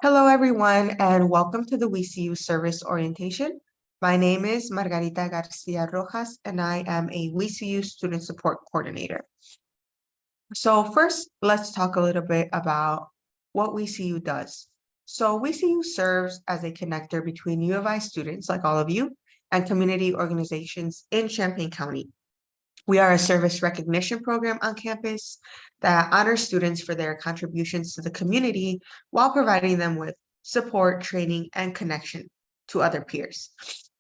Hello, everyone, and welcome to the WeCU Service Orientation. My name is Margarita Garcia Rojas, and I am a WeCU Student Support Coordinator. So first, let's talk a little bit about what WeCU does. So WeCU serves as a connector between U of I students, like all of you, and community organizations in Champaign County. We are a service recognition program on campus that honors students for their contributions to the community while providing them with support, training, and connection to other peers.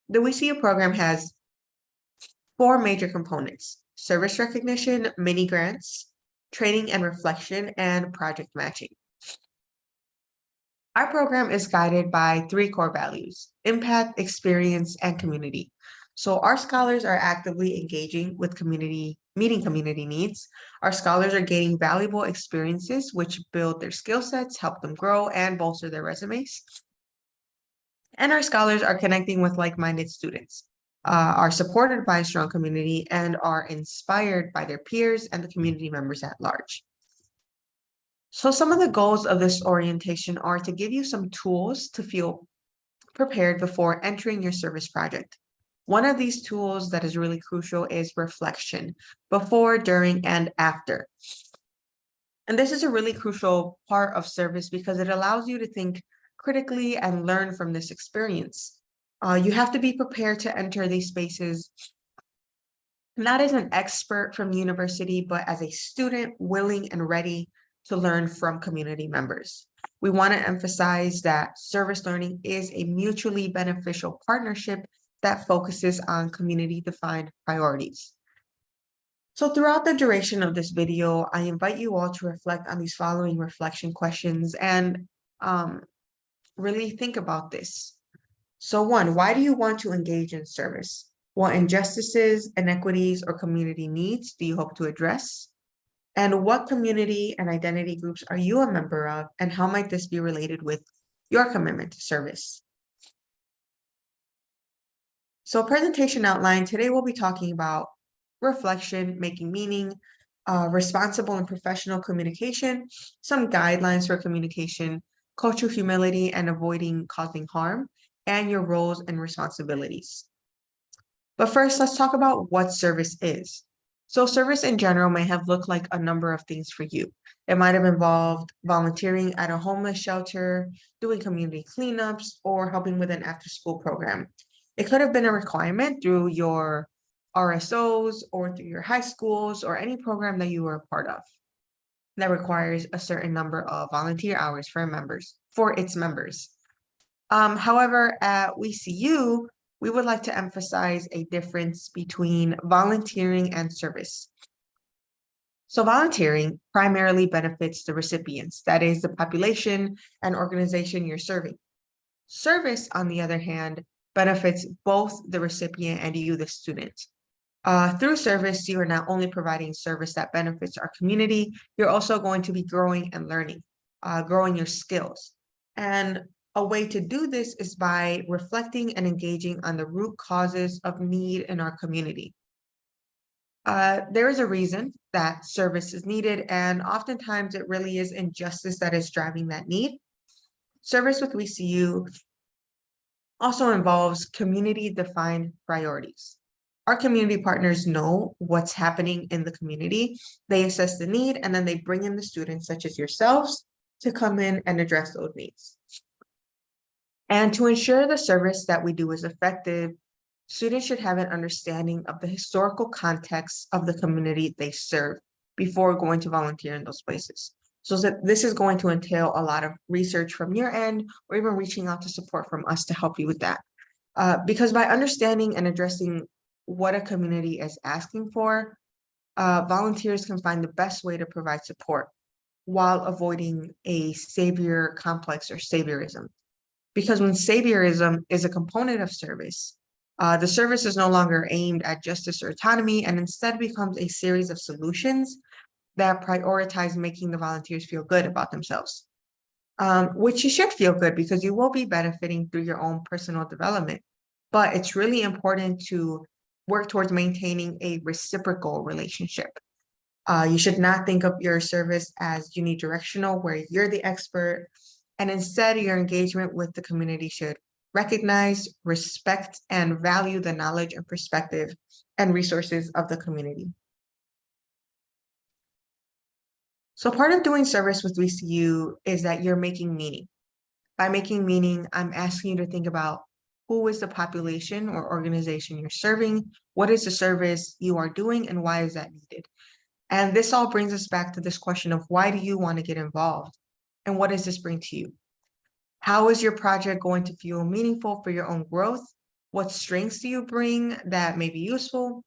The WeCU program has four major components: service recognition, mini grants, training and reflection, and project matching. Our program is guided by three core values: impact, experience, and community. So our scholars are actively engaging with meeting community needs. Our scholars are gaining valuable experiences, which build their skill sets, help them grow, and bolster their resumes. And our scholars are connecting with like-minded students, are supported by a strong community, and are inspired by their peers and the community members at large. So some of the goals of this orientation are to give you some tools to feel prepared before entering your service project. One of these tools that is really crucial is reflection before, during, and after. And this is a really crucial part of service because it allows you to think critically and learn from this experience. You have to be prepared to enter these spaces not as an expert from university, but as a student willing and ready to learn from community members. We want to emphasize that service learning is a mutually beneficial partnership that focuses on community-defined priorities. So throughout the duration of this video, I invite you all to reflect on these following reflection questions and really think about this. So one, why do you want to engage in service? What injustices, inequities, or community needs do you hope to address? And what community and identity groups are you a member of, and how might this be related with your commitment to service? So presentation outline, today we'll be talking about reflection, making meaning, responsible and professional communication, some guidelines for communication, cultural humility and avoiding causing harm, and your roles and responsibilities. But first, let's talk about what service is. So service in general may have looked like a number of things for you. It might have involved volunteering at a homeless shelter, doing community cleanups, or helping with an after-school program. It could have been a requirement through your RSOs or through your high schools or any program that you were a part of that requires a certain number of volunteer hours for its members. However, at WeCU, we would like to emphasize a difference between volunteering and service. So volunteering primarily benefits the recipients, that is the population and organization you're serving. Service, on the other hand, benefits both the recipient and you, the student. Through service, you are not only providing service that benefits our community, you're also going to be growing and learning, growing your skills. And a way to do this is by reflecting and engaging on the root causes of need in our community. There is a reason that service is needed, and oftentimes it really is injustice that is driving that need. Service with WeCU also involves community-defined priorities. Our community partners know what's happening in the community. They assess the need, and then they bring in the students, such as yourselves, to come in and address those needs. And to ensure the service that we do is effective, students should have an understanding of the historical context of the community they serve before going to volunteer in those places. So this is going to entail a lot of research from your end, or even reaching out to support from us to help you with that. Because by understanding and addressing what a community is asking for, volunteers can find the best way to provide support while avoiding a savior complex or saviorism. Because when saviorism is a component of service, the service is no longer aimed at justice or autonomy, and instead becomes a series of solutions that prioritize making the volunteers feel good about themselves, which you should feel good because you will be benefiting through your own personal development. But it's really important to work towards maintaining a reciprocal relationship. You should not think of your service as unidirectional, where you're the expert and instead your engagement with the community should recognize, respect, and value the knowledge and perspective and resources of the community. So part of doing service with VCU is that you're making meaning. By making meaning, I'm asking you to think about who is the population or organization you're serving, what is the service you are doing, and why is that needed? And this all brings us back to this question of why do you want to get involved? And what does this bring to you? How is your project going to feel meaningful for your own growth? What strengths do you bring that may be useful?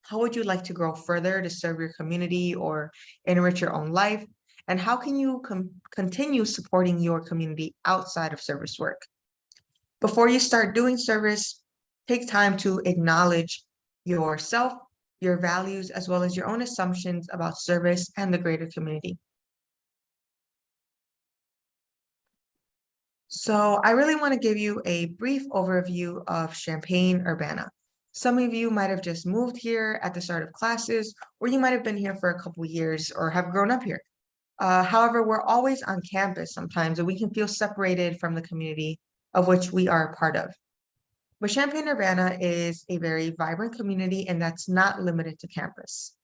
How would you like to grow further to serve your community or enrich your own life? And how can you continue supporting your community outside of service work? Before you start doing service, take time to acknowledge yourself, your values, as well as your own assumptions about service and the greater community. So I really want to give you a brief overview of Champaign-Urbana. Some of you might have just moved here at the start of classes, or you might have been here for a couple years or have grown up here. However, we're always on campus sometimes, and we can feel separated from the community of which we are a part of. But Champaign-Urbana is a very vibrant community, and that's not limited to campus.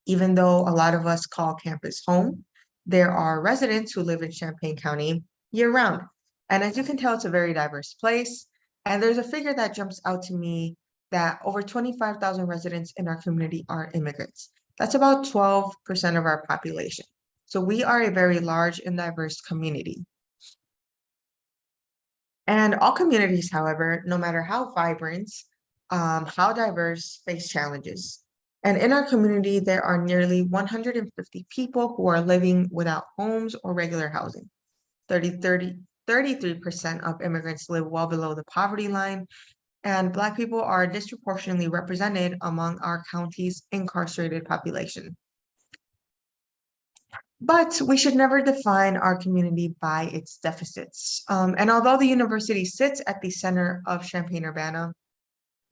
Even though a lot of us call campus home, there are residents who live in Champaign County year-round. And as you can tell, it's a very diverse place. And there's a figure that jumps out to me that over 25,000 residents in our community are immigrants. That's about 12% of our population. So we are a very large and diverse community. And all communities, however, no matter how vibrant, how diverse, face challenges. And in our community, there are nearly 150 people who are living without homes or regular housing. 33% of immigrants live well below the poverty line, and Black people are disproportionately represented among our county's incarcerated population. But we should never define our community by its deficits. And although the university sits at the center of Champaign-Urbana,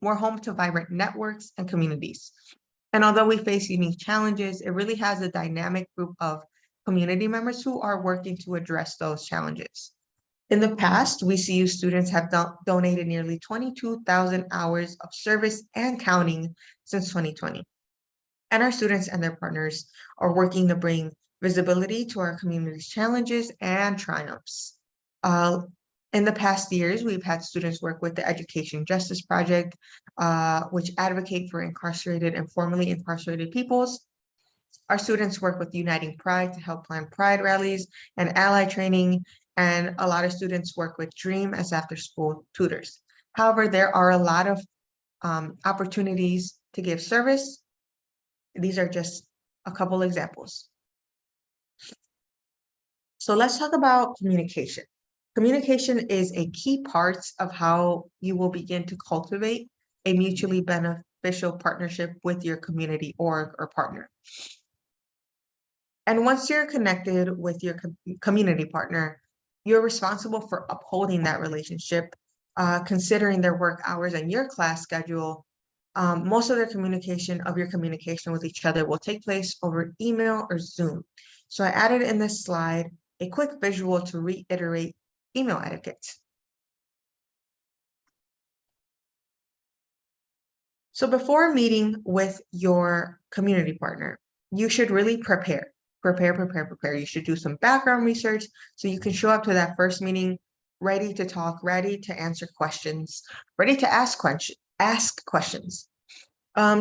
we're home to vibrant networks and communities. And although we face unique challenges, it really has a dynamic group of community members who are working to address those challenges. In the past, VCU students have donated nearly 22,000 hours of service and counting since 2020. And our students and their partners are working to bring visibility to our community's challenges and triumphs. In the past years, we've had students work with the Education Justice Project, which advocate for incarcerated and formerly incarcerated peoples. Our students work with Uniting Pride to help plan Pride rallies and ally training, and a lot of students work with DREAM as after-school tutors. However, there are a lot of opportunities to give service. These are just a couple examples. So let's talk about communication. Communication is a key part of how you will begin to cultivate a mutually beneficial partnership with your community org or partner. And once you're connected with your community partner, you're responsible for upholding that relationship, considering their work hours and your class schedule. Most of your communication with each other will take place over email or Zoom. So I added in this slide a quick visual to reiterate email etiquette. So before meeting with your community partner, you should really prepare. You should do some background research so you can show up to that first meeting ready to talk, ready to answer questions, ready to ask questions.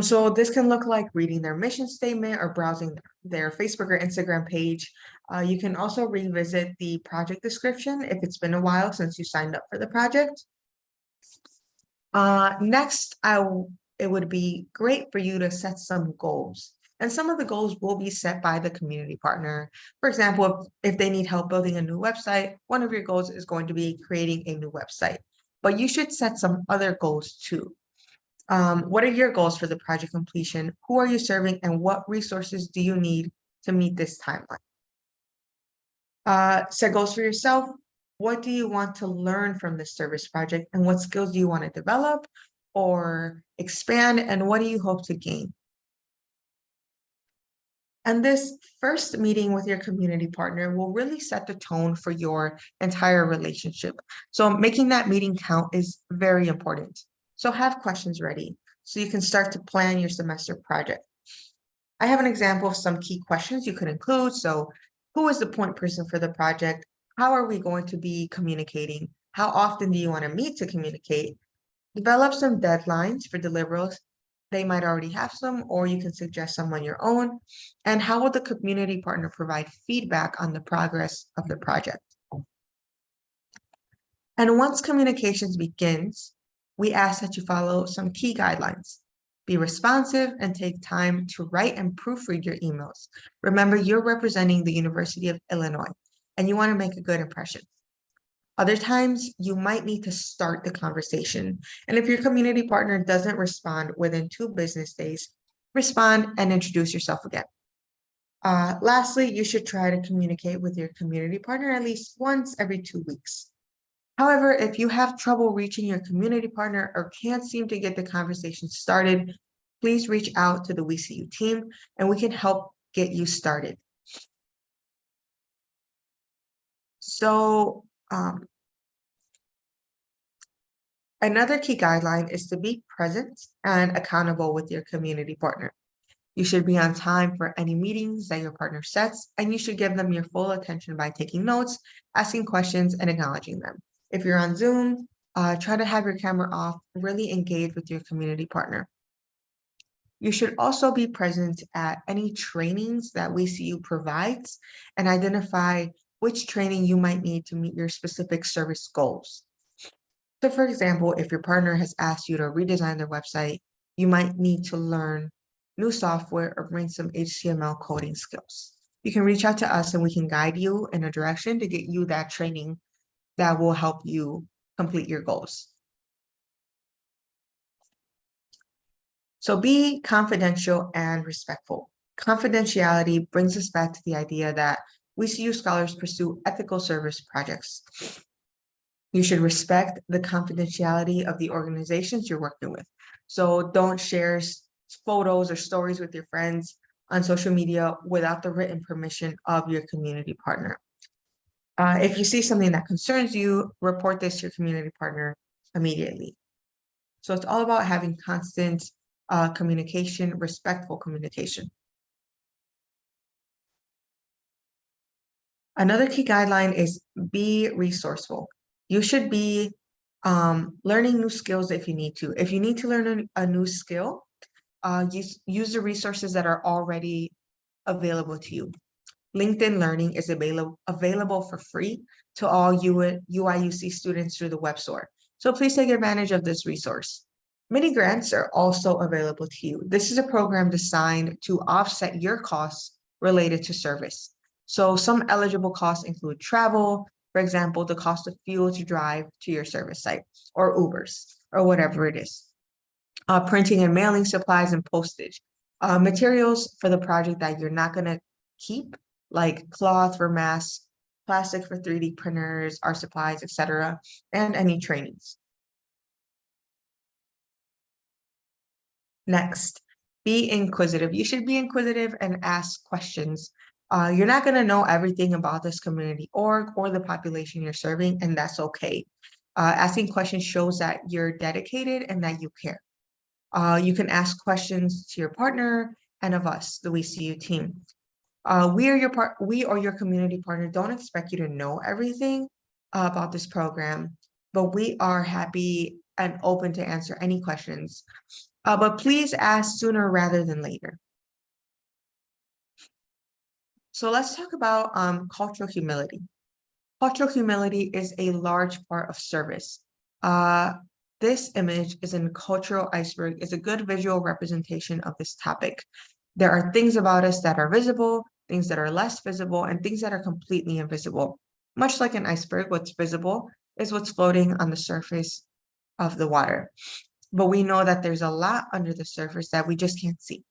So this can look like reading their mission statement or browsing their Facebook or Instagram page. You can also revisit the project description if it's been a while since you signed up for the project. Next, it would be great for you to set some goals. And some of the goals will be set by the community partner. For example, if they need help building a new website, one of your goals is going to be creating a new website. But you should set some other goals too. What are your goals for the project completion? Who are you serving, and what resources do you need to meet this timeline? Set goals for yourself. What do you want to learn from this service project, and what skills do you want to develop or expand, and what do you hope to gain? And this first meeting with your community partner will really set the tone for your entire relationship. So making that meeting count is very important. So have questions ready so you can start to plan your semester project. I have an example of some key questions you could include. So who is the point person for the project? How are we going to be communicating? How often do you want to meet to communicate? Develop some deadlines for deliverables. They might already have some, or you can suggest some on your own. And how will the community partner provide feedback on the progress of the project? And once communications begins, we ask that you follow some key guidelines. Be responsive and take time to write and proofread your emails. Remember, you're representing the University of Illinois, and you want to make a good impression. Other times, you might need to start the conversation. And if your community partner doesn't respond within 2 business days, respond and introduce yourself again. Lastly, you should try to communicate with your community partner at least once every 2 weeks. However, if you have trouble reaching your community partner or can't seem to get the conversation started, please reach out to the WeCU team and we can help get you started. So, another key guideline is to be present and accountable with your community partner. You should be on time for any meetings that your partner sets, and you should give them your full attention by taking notes, asking questions, and acknowledging them. If you're on Zoom, try to have your camera off, really engage with your community partner. You should also be present at any trainings that WeCU provides and identify which training you might need to meet your specific service goals. So for example, if your partner has asked you to redesign their website, you might need to learn new software or bring some HTML coding skills. You can reach out to us and we can guide you in a direction to get you that training that will help you complete your goals. So be confidential and respectful. Confidentiality brings us back to the idea that WeCU scholars pursue ethical service projects. You should respect the confidentiality of the organizations you're working with. So don't share photos or stories with your friends on social media without the written permission of your community partner. If you see something that concerns you, report this to your community partner immediately. So it's all about having constant communication, respectful communication. Another key guideline is be resourceful. You should be learning new skills if you need to. If you need to learn a new skill, use the resources that are already available to you. LinkedIn Learning is available for free to all UIUC students through the web store. So please take advantage of this resource. Mini grants are also available to you. This is a program designed to offset your costs related to service. So some eligible costs include travel, for example, the cost of fuel to drive to your service site, or Ubers, or whatever it is. Printing and mailing supplies and postage. Materials for the project that you're not going to keep, like cloth for masks, plastic for 3D printers, art supplies, etc., and any trainings. Next, be inquisitive. You should be inquisitive and ask questions. You're not going to know everything about this community org or the population you're serving, and that's okay. Asking questions shows that you're dedicated and that you care. You can ask questions to your partner and of us, the WeCU team. We or your community partner don't expect you to know everything about this program, but we are happy and open to answer any questions. But please ask sooner rather than later. So let's talk about cultural humility. Cultural humility is a large part of service. This image is a cultural iceberg, is a good visual representation of this topic. There are things about us that are visible, things that are less visible, and things that are completely invisible. Much like an iceberg, what's visible is what's floating on the surface of the water. But we know that there's a lot under the surface that we just can't see.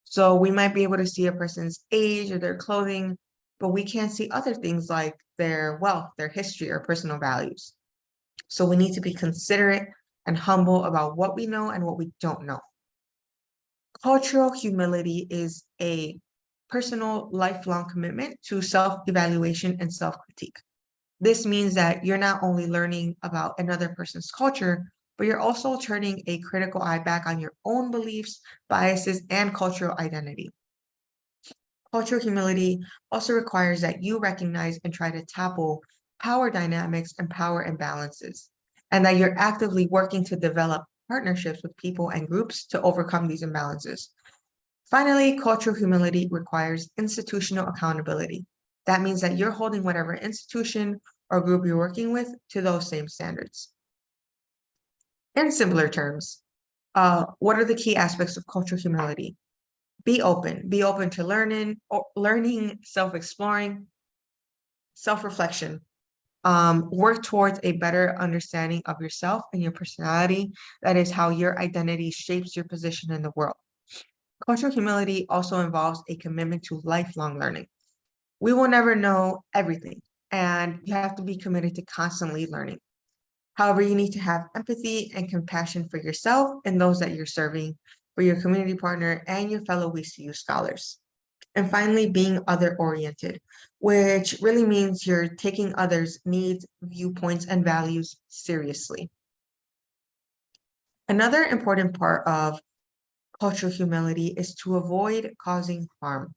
So we might be able to see a person's age or their clothing, but we can't see other things like their wealth, their history, or personal values. So we need to be considerate and humble about what we know and what we don't know. Cultural humility is a personal lifelong commitment to self-evaluation and self-critique. This means that you're not only learning about another person's culture, but you're also turning a critical eye back on your own beliefs, biases, and cultural identity. Cultural humility also requires that you recognize and try to tackle power dynamics and power imbalances, and that you're actively working to develop partnerships with people and groups to overcome these imbalances. Finally, cultural humility requires institutional accountability. That means that you're holding whatever institution or group you're working with to those same standards. In simpler terms, what are the key aspects of cultural humility? Be open to learning, self-exploring, self-reflection. Work towards a better understanding of yourself and your personality. That is how your identity shapes your position in the world. Cultural humility also involves a commitment to lifelong learning. We will never know everything, and you have to be committed to constantly learning. However, you need to have empathy and compassion for yourself and those that you're serving, for your community partner, and your fellow WCU scholars. And finally, being other-oriented, which really means you're taking others' needs, viewpoints, and values seriously. Another important part of cultural humility is to avoid causing harm.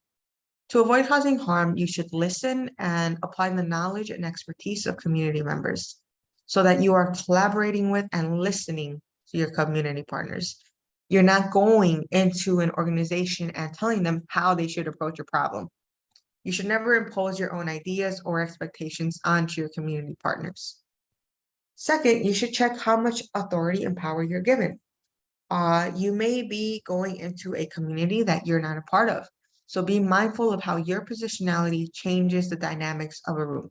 To avoid causing harm, you should listen and apply the knowledge and expertise of community members so that you are collaborating with and listening to your community partners. You're not going into an organization and telling them how they should approach a problem. You should never impose your own ideas or expectations onto your community partners. Second, you should check how much authority and power you're given. You may be going into a community that you're not a part of. So be mindful of how your positionality changes the dynamics of a room.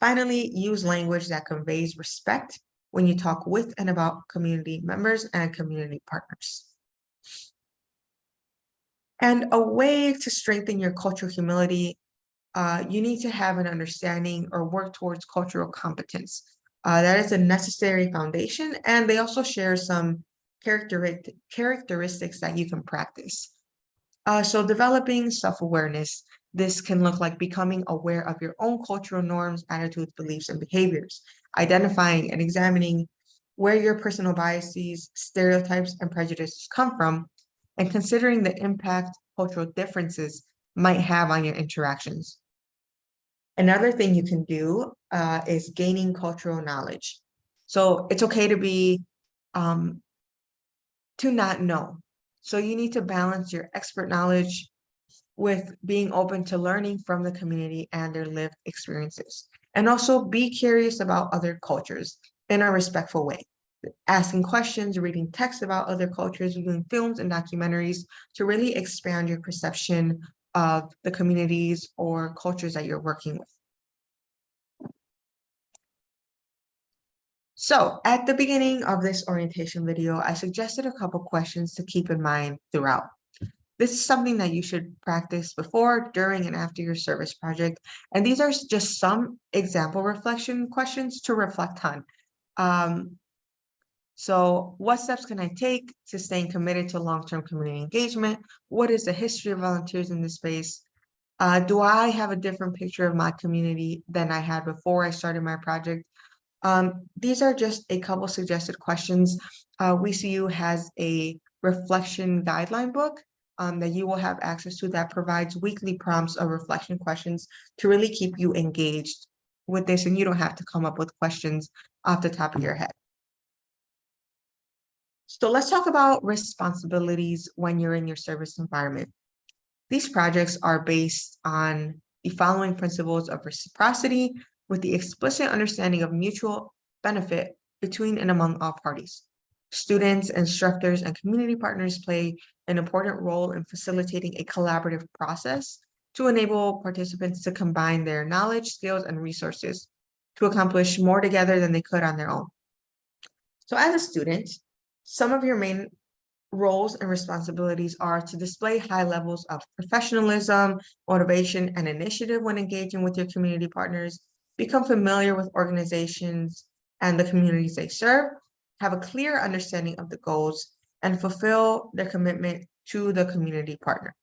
Finally, use language that conveys respect when you talk with and about community members and community partners. And a way to strengthen your cultural humility, you need to have an understanding or work towards cultural competence. That is a necessary foundation, and they also share some characteristics that you can practice. So developing self-awareness, this can look like becoming aware of your own cultural norms, attitudes, beliefs, and behaviors, identifying and examining where your personal biases, stereotypes, and prejudices come from, and considering the impact cultural differences might have on your interactions. Another thing you can do is gaining cultural knowledge. So it's okay to not know. So you need to balance your expert knowledge with being open to learning from the community and their lived experiences. And also be curious about other cultures in a respectful way. Asking questions, reading texts about other cultures, viewing films and documentaries to really expand your perception of the communities or cultures that you're working with. So at the beginning of this orientation video, I suggested a couple questions to keep in mind throughout. This is something that you should practice before, during, and after your service project. And these are just some example reflection questions to reflect on. So what steps can I take to staying committed to long-term community engagement? What is the history of volunteers in this space? Do I have a different picture of my community than I had before I started my project? These are just a couple suggested questions. WCU has a reflection guideline book that you will have access to that provides weekly prompts of reflection questions to really keep you engaged with this, and you don't have to come up with questions off the top of your head. So let's talk about responsibilities when you're in your service environment. These projects are based on the following principles of reciprocity with the explicit understanding of mutual benefit between and among all parties. Students, instructors, and community partners play an important role in facilitating a collaborative process to enable participants to combine their knowledge, skills, and resources to accomplish more together than they could on their own. So as a student, some of your main roles and responsibilities are to display high levels of professionalism, motivation, and initiative when engaging with your community partners, become familiar with organizations and the communities they serve, have a clear understanding of the goals, and fulfill their commitment to the community partner.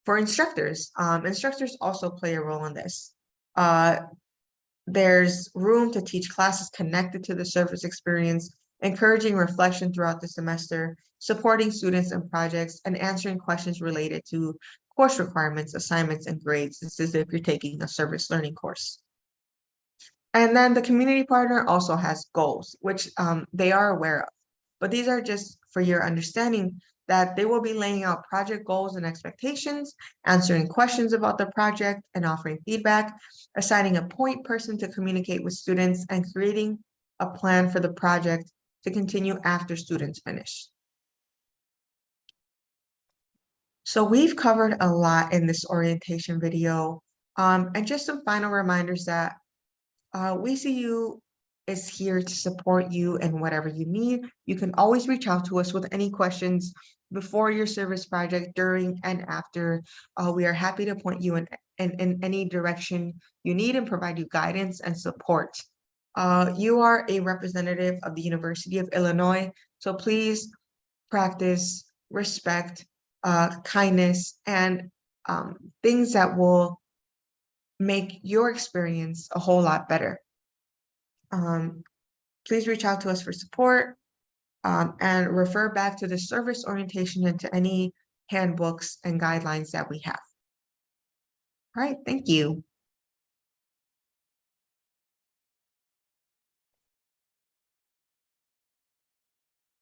For instructors, instructors also play a role in this. There's room to teach classes connected to the service experience, encouraging reflection throughout the semester, supporting students in projects, and answering questions related to course requirements, assignments, and grades. This is if you're taking a service learning course. And then the community partner also has goals, which they are aware of. But these are just for your understanding that they will be laying out project goals and expectations, answering questions about the project and offering feedback, assigning a point person to communicate with students, and creating a plan for the project to continue after students finish. So we've covered a lot in this orientation video, and just some final reminders that We See You is here to support you in whatever you need. You can always reach out to us with any questions before your service project, during and after. We are happy to point you in any direction you need and provide you guidance and support. You are a representative of the University of Illinois, so please practice respect, kindness, and things that will make your experience a whole lot better. Please reach out to us for support and refer back to the service orientation and to any handbooks and guidelines that we have. All right, thank you.